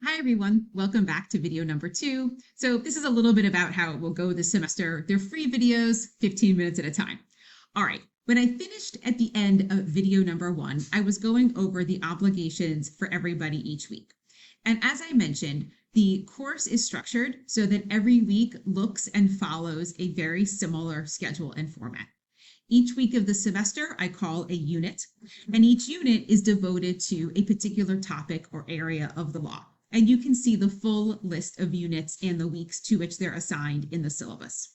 Hi everyone, welcome back to video number 2. So this is a little bit about how it will go this semester. They're free videos, 15 minutes at a time. All right, when I finished at the end of video number 1, I was going over the obligations for everybody each week. And as I mentioned, the course is structured so that every week looks and follows a very similar schedule and format. Each week of the semester I call a unit, and each unit is devoted to a particular topic or area of the law. And you can see the full list of units and the weeks to which they're assigned in the syllabus.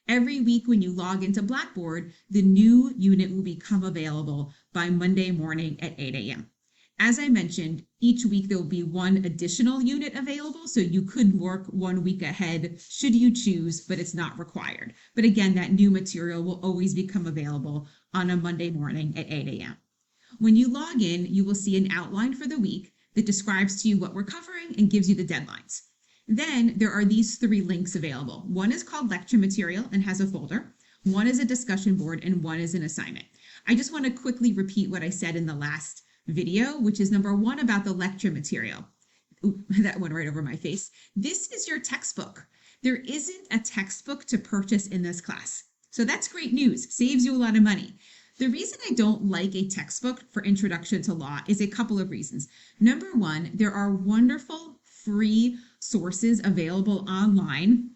Every week when you log into Blackboard, the new unit will become available by Monday morning at 8 a.m. As I mentioned, each week there will be one additional unit available, so you could work 1 week ahead should you choose, but it's not required. But again, that new material will always become available on a Monday morning at 8 a.m. When you log in, you will see an outline for the week that describes to you what we're covering and gives you the deadlines. Then there are these 3 links available. One is called lecture material and has a folder. One is a discussion board and one is an assignment. I just want to quickly repeat what I said in the last video, which is number 1 about the lecture material. Ooh, that went right over my face. This is your textbook. There isn't a textbook to purchase in this class. So that's great news, saves you a lot of money. The reason I don't like a textbook for Introduction to Law is a couple of reasons. Number 1, there are wonderful free sources available online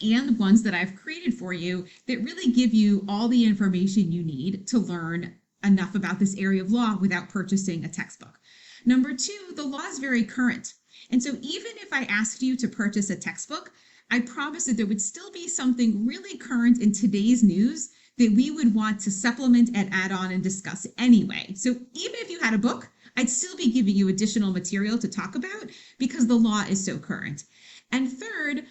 and ones that I've created for you that really give you all the information you need to learn enough about this area of law without purchasing a textbook. Number 2, the law is very current. And so even if I asked you to purchase a textbook, I promise that there would still be something really current in today's news that we would want to supplement and add on and discuss anyway. So even if you had a book, I'd still be giving you additional material to talk about because the law is so current. And third,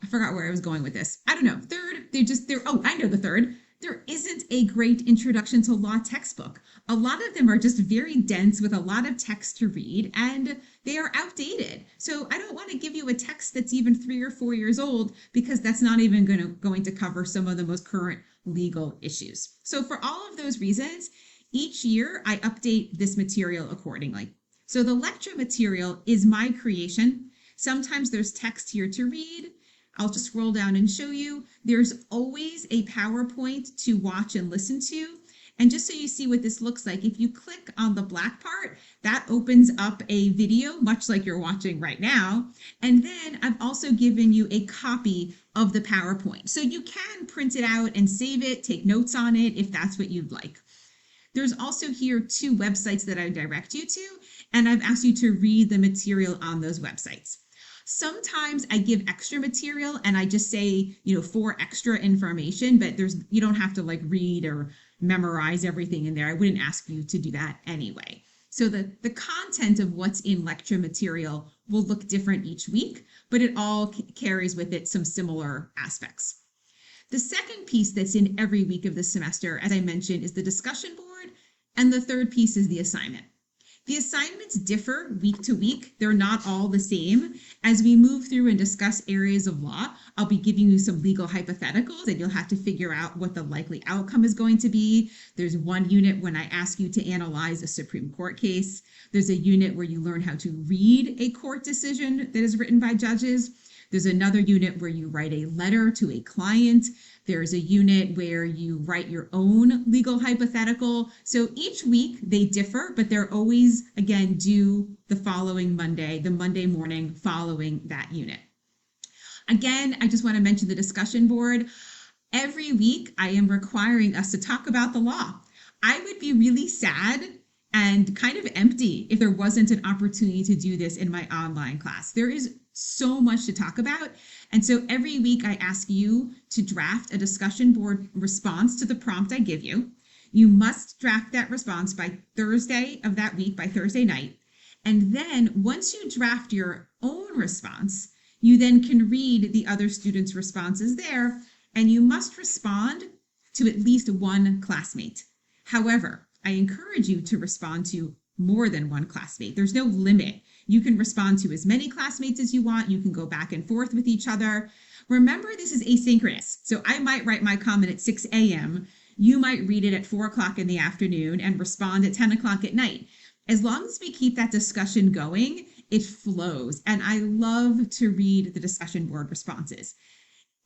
I forgot where I was going with this. I don't know. Third, I know the third. There isn't a great Introduction to Law textbook. A lot of them are just very dense with a lot of text to read, and they are outdated. So I don't want to give you a text that's even 3 or 4 years old because that's not even going to cover some of the most current legal issues. So for all of those reasons, each year I update this material accordingly. So the lecture material is my creation. Sometimes there's text here to read. I'll just scroll down and show you. There's always a PowerPoint to watch and listen to. And just so you see what this looks like, if you click on the black part, that opens up a video, much like you're watching right now. And then I've also given you a copy of the PowerPoint. So you can print it out and save it, take notes on it if that's what you'd like. There's also here 2 websites that I direct you to, and I've asked you to read the material on those websites. Sometimes I give extra material and I just say, for extra information, but you don't have to read or memorize everything in there. I wouldn't ask you to do that anyway. So the content of what's in lecture material will look different each week, but it all carries with it some similar aspects. The second piece that's in every week of the semester, as I mentioned, is the discussion board, and the third piece is the assignment. The assignments differ week to week. They're not all the same. As we move through and discuss areas of law, I'll be giving you some legal hypotheticals and you'll have to figure out what the likely outcome is going to be. There's one unit when I ask you to analyze a Supreme Court case. There's a unit where you learn how to read a court decision that is written by judges. There's another unit where you write a letter to a client. There's a unit where you write your own legal hypothetical. So each week they differ, but they're always, again, due the following Monday, the Monday morning following that unit. Again, I just want to mention the discussion board. Every week I am requiring us to talk about the law. I would be really sad and kind of empty if there wasn't an opportunity to do this in my online class. There is so much to talk about. And so every week I ask you to draft a discussion board response to the prompt I give you. You must draft that response by Thursday of that week, by Thursday night. And then once you draft your own response, you then can read the other students' responses there, and you must respond to at least one classmate. However, I encourage you to respond to more than one classmate. There's no limit. You can respond to as many classmates as you want. You can go back and forth with each other. Remember, this is asynchronous. So I might write my comment at 6 a.m. You might read it at 4 o'clock in the afternoon and respond at 10 o'clock at night. As long as we keep that discussion going it flows. And I love to read the discussion board responses.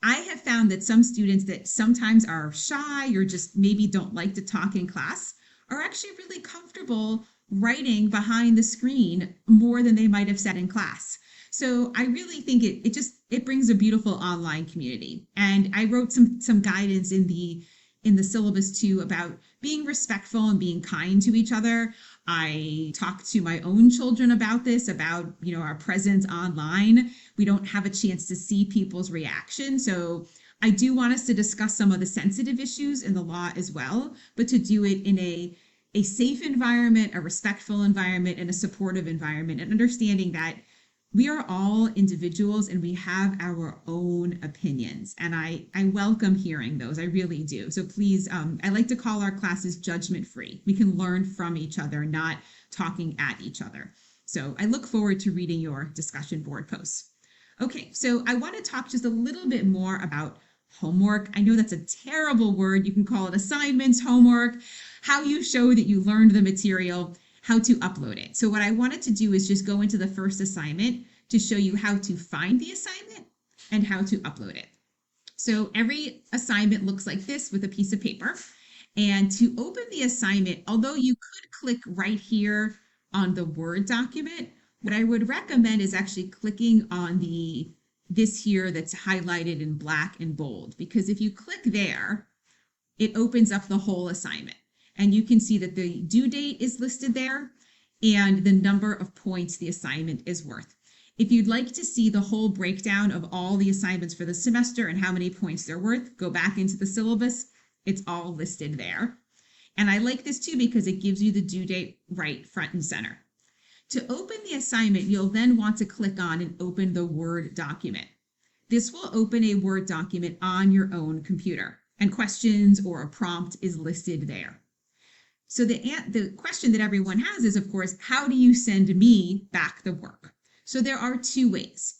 I have found that some students that sometimes are shy or just maybe don't like to talk in class are actually really comfortable writing behind the screen more than they might have said in class. So I really think it brings a beautiful online community. And I wrote some guidance in the syllabus too about being respectful and being kind to each other. I talk to my own children about this, about, our presence online. We don't have a chance to see people's reaction. So I do want us to discuss some of the sensitive issues in the law as well, but to do it in a safe environment, a respectful environment, and a supportive environment, and understanding that we are all individuals and we have our own opinions. And I welcome hearing those. I really do. So please, I like to call our classes judgment free. We can learn from each other, not talking at each other. So I look forward to reading your discussion board posts. Okay, so I want to talk just a little bit more about homework. I know that's a terrible word. You can call it assignments, homework, how you show that you learned the material, how to upload it. So what I wanted to do is just go into the first assignment to show you how to find the assignment and how to upload it. So every assignment looks like this with a piece of paper. And to open the assignment, although you could click right here on the Word document, what I would recommend is actually clicking on this here that's highlighted in black and bold, because if you click there, it opens up the whole assignment. And you can see that the due date is listed there and the number of points the assignment is worth. If you'd like to see the whole breakdown of all the assignments for the semester and how many points they're worth, go back into the syllabus. It's all listed there. And I like this too because it gives you the due date right front and center. To open the assignment, you'll then want to click on and open the Word document. This will open a Word document on your own computer, and questions or a prompt is listed there. So the question that everyone has is, of course, how do you send me back the work? So there are two ways.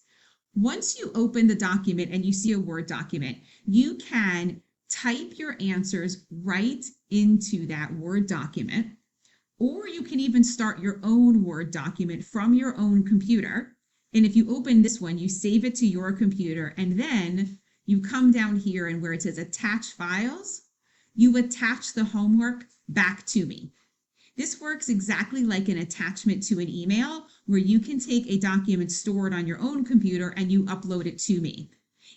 Once you open the document and you see a Word document, you can type your answers right into that Word document, or you can even start your own Word document from your own computer. And if you open this one, you save it to your computer, and then you come down here and where it says attach files, you attach the homework back to me. This works exactly like an attachment to an email where you can take a document stored on your own computer and you upload it to me.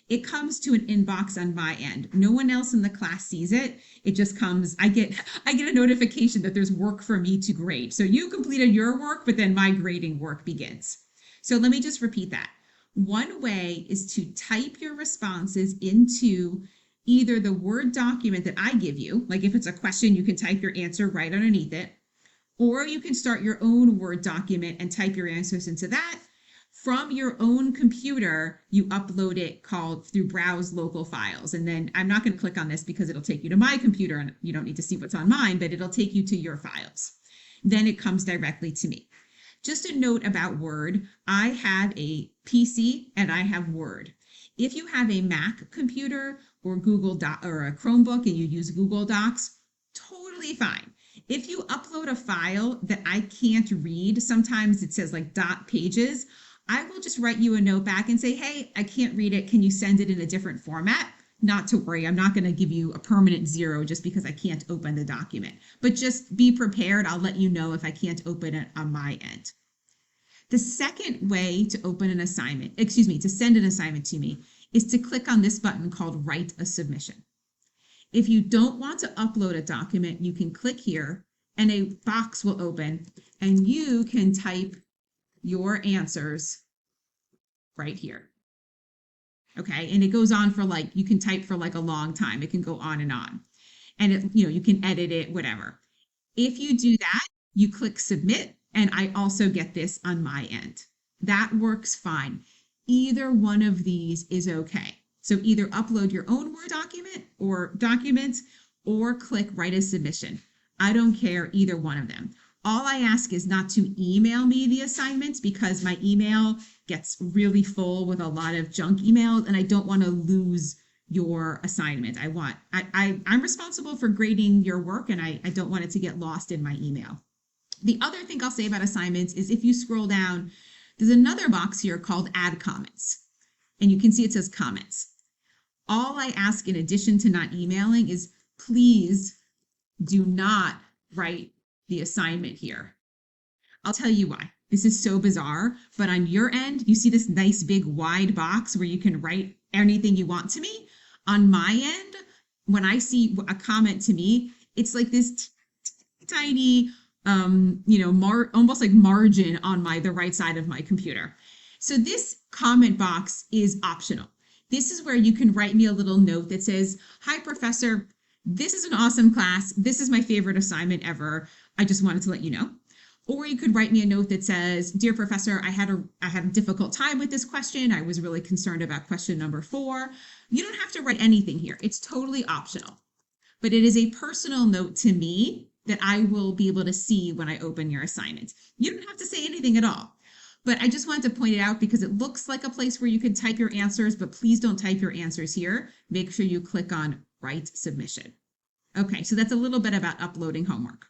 It comes to an inbox on my end. No one else in the class sees it. It just comes, I get a notification that there's work for me to grade. So you completed your work, but then my grading work begins. So let me just repeat that. One way is to type your responses into either the Word document that I give you, like if it's a question, you can type your answer right underneath it, or you can start your own Word document and type your answers into that. From your own computer, you upload it through Browse Local Files. And then I'm not going to click on this because it'll take you to my computer and you don't need to see what's on mine, but it'll take you to your files. Then it comes directly to me. Just a note about Word, I have a PC and I have Word. If you have a Mac computer or or a Chromebook and you use Google Docs, totally fine. If you upload a file that I can't read, sometimes it says like dot pages, I will just write you a note back and say, hey, I can't read it. Can you send it in a different format? Not to worry, I'm not going to give you a permanent 0 just because I can't open the document. But just be prepared. I'll let you know if I can't open it on my end. The second way to open an assignment, to send an assignment to me, is to click on this button called Write a Submission. If you don't want to upload a document, you can click here and a box will open and you can type your answers right here. Okay, and it goes on for you can type for a long time. It can go on. And you can edit it, whatever. If you do that, you click submit, and I also get this on my end. That works fine. Either one of these is okay. So either upload your own Word document or documents or click write a submission. I don't care, either one of them. All I ask is not to email me the assignments because my email gets really full with a lot of junk emails and I don't want to lose your assignment. I'm responsible for grading your work and I don't want it to get lost in my email. The other thing I'll say about assignments is if you scroll down, There's another box here called Add Comments, and you can see it says Comments. All I ask in addition to not emailing is please do not write the assignment here. I'll tell you why. This is so bizarre, but on your end, you see this nice big wide box where you can write anything you want to me. On my end, when I see a comment to me, it's like this tiny, almost like margin on the right side of my computer. So this comment box is optional. This is where you can write me a little note that says, "Hi, Professor. This is an awesome class. This is my favorite assignment ever. I just wanted to let you know." Or you could write me a note that says, "Dear Professor, I had a difficult time with this question. I was really concerned about question number 4. You don't have to write anything here. It's totally optional. But it is a personal note to me that I will be able to see when I open your assignment. You don't have to say anything at all. But I just wanted to point it out because it looks like a place where you can type your answers, but please don't type your answers here. Make sure you click on Write Submission. Okay, so that's a little bit about uploading homework.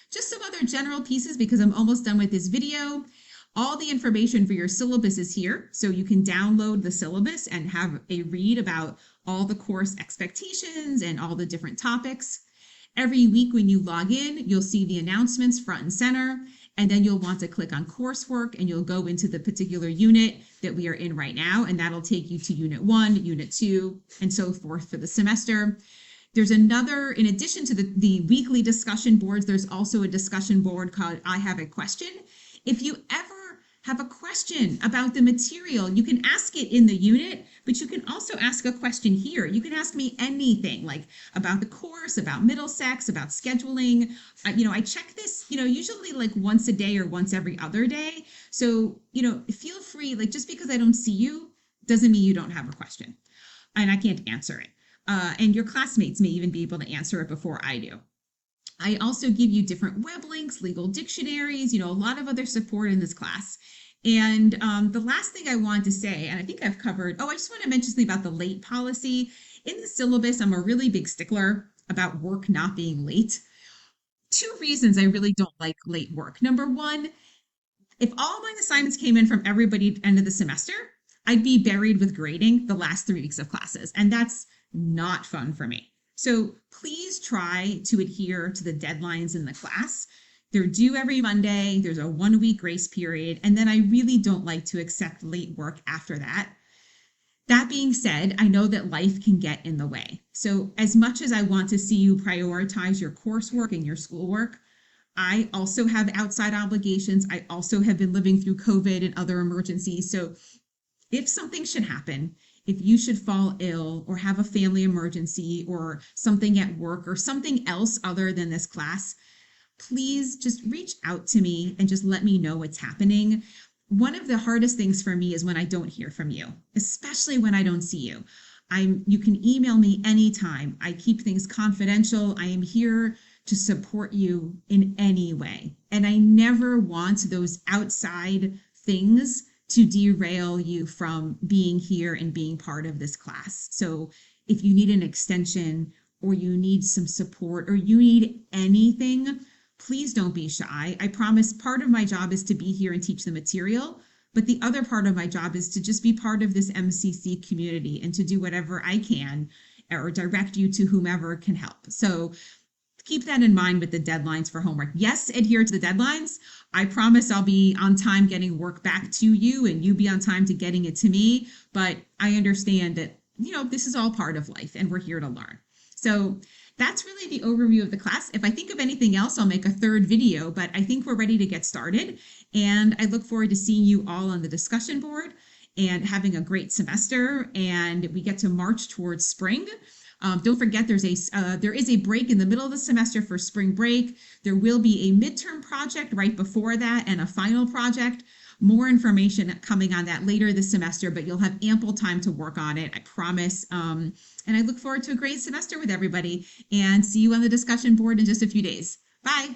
Just some other general pieces because I'm almost done with this video. All the information for your syllabus is here, so you can download the syllabus and have a read about all the course expectations and all the different topics. Every week when you log in, you'll see the announcements front and center, and then you'll want to click on coursework and you'll go into the particular unit that we are in right now, and that'll take you to Unit 1, Unit 2, and so forth for the semester. There's another, in addition to the weekly discussion boards, there's also a discussion board called I Have a Question. If you ever have a question about the material, you can ask it in the unit, but you can also ask a question here. You can ask me anything, like about the course, about Middlesex, about scheduling. I check this, usually like once a day or once every other day. So, feel free, like just because I don't see you doesn't mean you don't have a question and I can't answer it. And your classmates may even be able to answer it before I do. I also give you different web links, legal dictionaries, a lot of other support in this class. And the last thing I wanted to say, and I think I've covered, I just want to mention something about the late policy. In the syllabus, I'm a really big stickler about work not being late. 2 reasons I really don't like late work. Number 1, if all my assignments came in from everybody at the end of the semester, I'd be buried with grading the last 3 weeks of classes, and that's not fun for me. So please try to adhere to the deadlines in the class. They're due every Monday. There's a 1-week grace period. And then I really don't like to accept late work after that. That being said, I know that life can get in the way. So as much as I want to see you prioritize your coursework and your schoolwork, I also have outside obligations. I also have been living through COVID and other emergencies. So if something should happen, if you should fall ill or have a family emergency or something at work or something else other than this class, please just reach out to me and just let me know what's happening. One of the hardest things for me is when I don't hear from you, especially when I don't see you. You can email me anytime. I keep things confidential. I am here to support you in any way. And I never want those outside things to derail you from being here and being part of this class. So if you need an extension or you need some support or you need anything, please don't be shy. I promise part of my job is to be here and teach the material, but the other part of my job is to just be part of this MCC community and to do whatever I can or direct you to whomever can help. So keep that in mind with the deadlines for homework. Yes, adhere to the deadlines. I promise I'll be on time getting work back to you and you be on time to getting it to me. But I understand that, this is all part of life and we're here to learn. So that's really the overview of the class. If I think of anything else, I'll make a 3rd video, but I think we're ready to get started. And I look forward to seeing you all on the discussion board and having a great semester. And we get to march towards spring. Don't forget there is a break in the middle of the semester for spring break. There will be a midterm project right before that and a final project. More information coming on that later this semester, but you'll have ample time to work on it, I promise. And I look forward to a great semester with everybody and see you on the discussion board in just a few days. Bye.